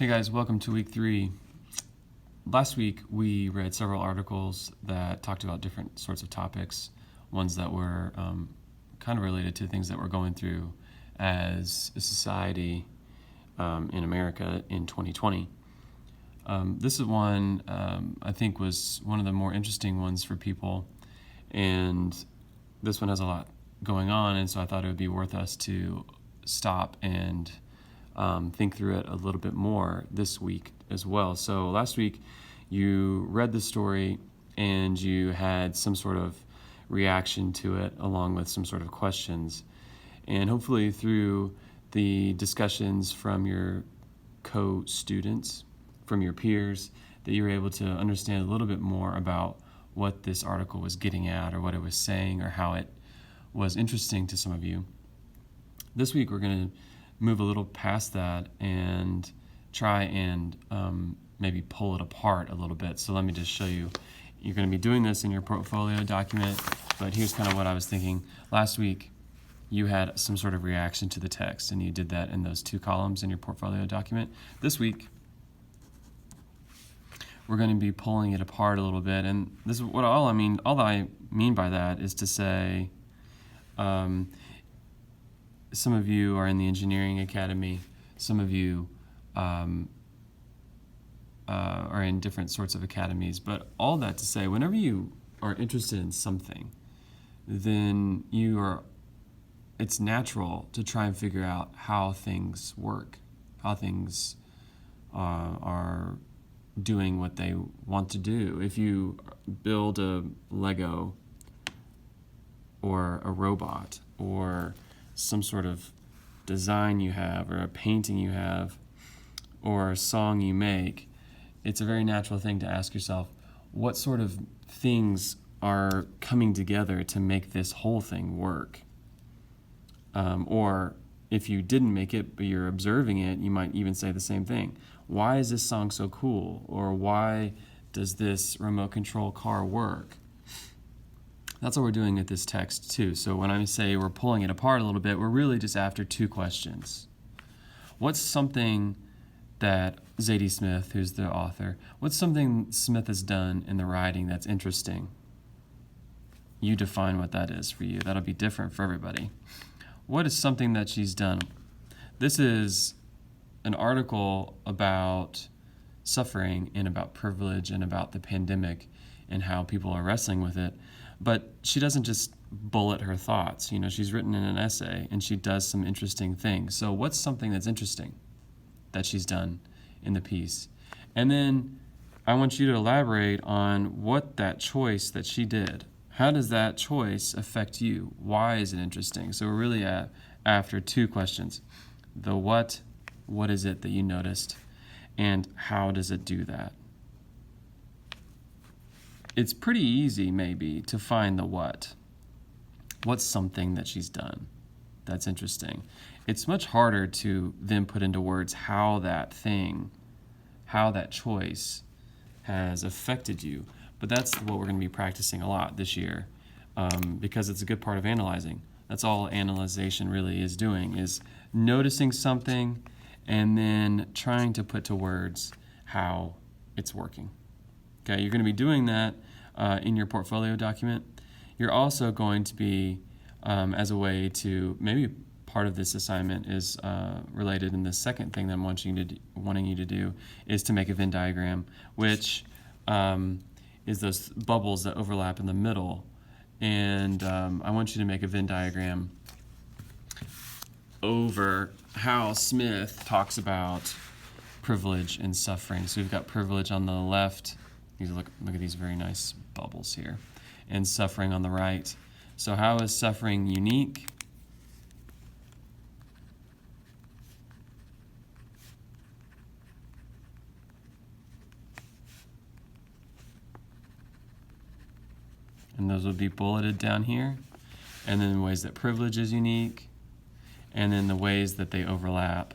Hey guys, welcome to week 3. Last week we read several articles that talked about different sorts of topics, ones that were kind of related to things that we're going through as a society in America in 2020. This is one I think was one of the more interesting ones for people, and this one has a lot going on, and so I thought it would be worth us to stop and think through it a little bit more this week as well. So last week you read the story and you had some sort of reaction to it along with some sort of questions. And hopefully through the discussions from your co-students, from your peers, that you were able to understand a little bit more about what this article was getting at or what it was saying or how it was interesting to some of you. This week we're going to move a little past that and try and maybe pull it apart a little bit. So let me just show you. You're going to be doing this in your portfolio document, but here's kind of what I was thinking. Last week you had some sort of reaction to the text, and you did that in those 2 columns in your portfolio document. This week we're going to be pulling it apart a little bit, and this is what all I mean by that is to say some of you are in the engineering academy, some of you are in different sorts of academies, but all that to say, whenever you are interested in something, then it's natural to try and figure out how things work, how things are doing what they want to do. If you build a Lego or a robot or some sort of design you have or a painting you have or a song you make, it's a very natural thing to ask yourself, what sort of things are coming together to make this whole thing work? Or if you didn't make it but you're observing it, you might even say the same thing. Why is this song so cool? Or why does this remote control car work? That's what we're doing with this text too. So when I say we're pulling it apart a little bit, we're really just after 2 questions. What's something that Zadie Smith, who's the author, what's something Smith has done in the writing that's interesting? You define what that is for you. That'll be different for everybody. What is something that she's done? This is an article about suffering and about privilege and about the pandemic and how people are wrestling with it. But she doesn't just bullet her thoughts. She's written in an essay and she does some interesting things. So what's something that's interesting that she's done in the piece? And then I want you to elaborate on what that choice that she did. How does that choice affect you? Why is it interesting? So we're really after 2 questions. The what is it that you noticed? And how does it do that? It's pretty easy, maybe, to find the what. What's something that she's done that's interesting? It's much harder to then put into words how that choice has affected you. But that's what we're going to be practicing a lot this year because it's a good part of analyzing. That's all analyzation really is doing, is noticing something and then trying to put to words how it's working. Okay, you're going to be doing that in your portfolio document. You're also going to be, as a way to, maybe part of this assignment is related in the second thing that I'm wanting you to do is to make a Venn diagram, which is those bubbles that overlap in the middle. And I want you to make a Venn diagram over how Smith talks about privilege and suffering. So we've got privilege on the left. Look at these very nice bubbles here. And suffering on the right. So how is suffering unique? And those would be bulleted down here. And then ways that privilege is unique. And then the ways that they overlap.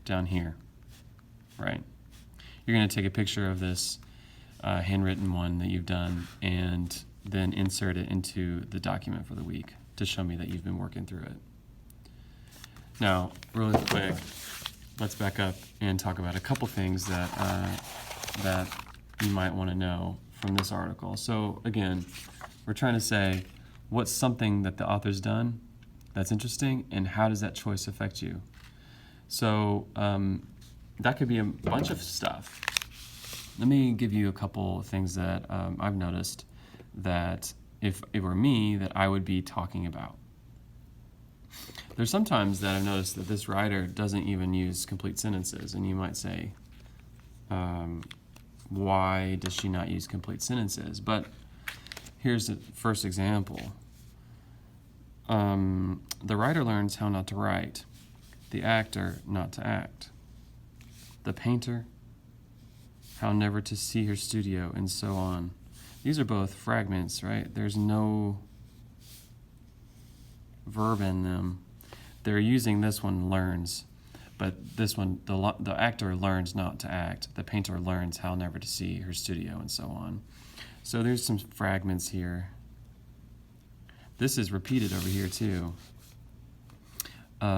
Down here, right? You're going to take a picture of this handwritten one that you've done, and then insert it into the document for the week to show me that you've been working through it. Now, really quick, let's back up and talk about a couple things that you might want to know from this article. So again, we're trying to say what's something that the author's done that's interesting, and how does that choice affect you? So that could be a bunch of stuff. Let me give you a couple things that I've noticed that if it were me, that I would be talking about. There's sometimes that I've noticed that this writer doesn't even use complete sentences, and you might say, why does she not use complete sentences? But here's the first example. The writer learns how not to write, the actor not to act, the painter how never to see her studio, and so on. These are both fragments, right? There's no verb in them. They're using this one, learns, but this one, the actor learns not to act, the painter learns how never to see her studio, and so on. So there's some fragments here. This is repeated over here too. I've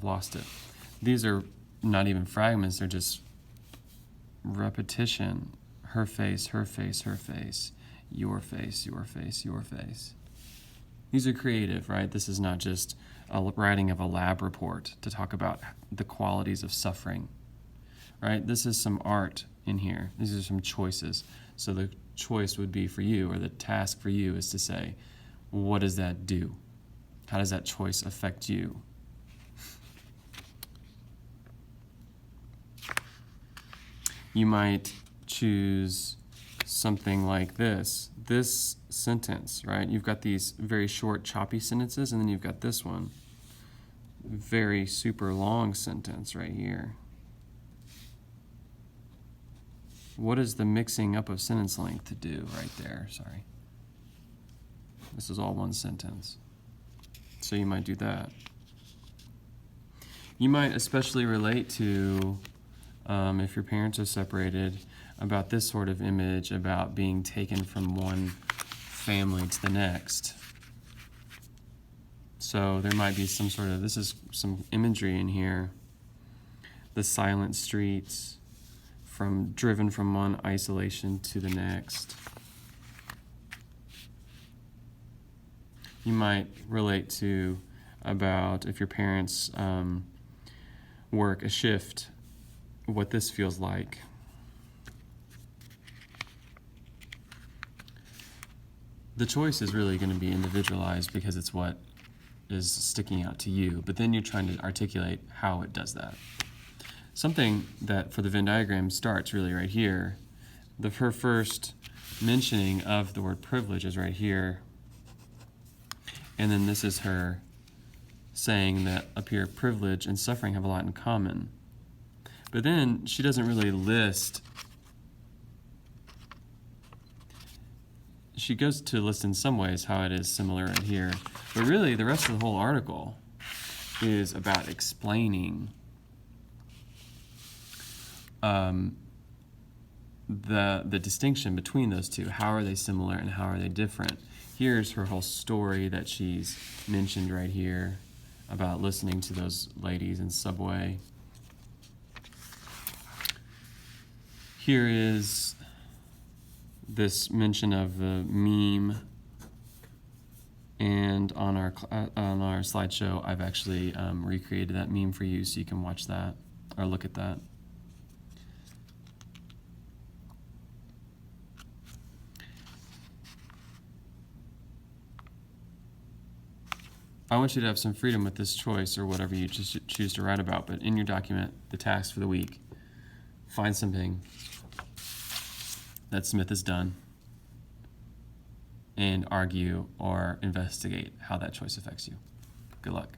lost it. These are not even fragments, they're just repetition. Her face, her face, her face, your face, your face, your face. These are creative, right? This is not just a writing of a lab report to talk about the qualities of suffering, right? This is some art in here. These are some choices. So the choice would be for you, or the task for you is to say, what does that do? How does that choice affect you? You might choose something like this sentence, right? You've got these very short, choppy sentences, and then you've got this one, very super long sentence right here. What does the mixing up of sentence length do right there? Sorry. This is all one sentence. So you might do that. You might especially relate to, if your parents are separated, about this sort of image about being taken from one family to the next. So there might be some sort of, this is some imagery in here. The silent streets, driven from one isolation to the next. You might relate to about if your parents work a shift, what this feels like. The choice is really going to be individualized because it's what is sticking out to you, but then you're trying to articulate how it does that. Something that for the Venn diagram starts really right here. Her first mentioning of the word privilege is right here. And then this is her saying that up here, privilege and suffering have a lot in common. But then she doesn't really list. She goes to list in some ways how it is similar right here. But really, the rest of the whole article is about explaining the distinction between those two. How are they similar and how are they different? Here's her whole story that she's mentioned right here about listening to those ladies in Subway. Here is this mention of the meme, and on our slideshow, I've actually recreated that meme for you, so you can watch that or look at that. I want you to have some freedom with this choice or whatever you choose to write about, but in your document, the task for the week, find something that Smith has done and argue or investigate how that choice affects you. Good luck.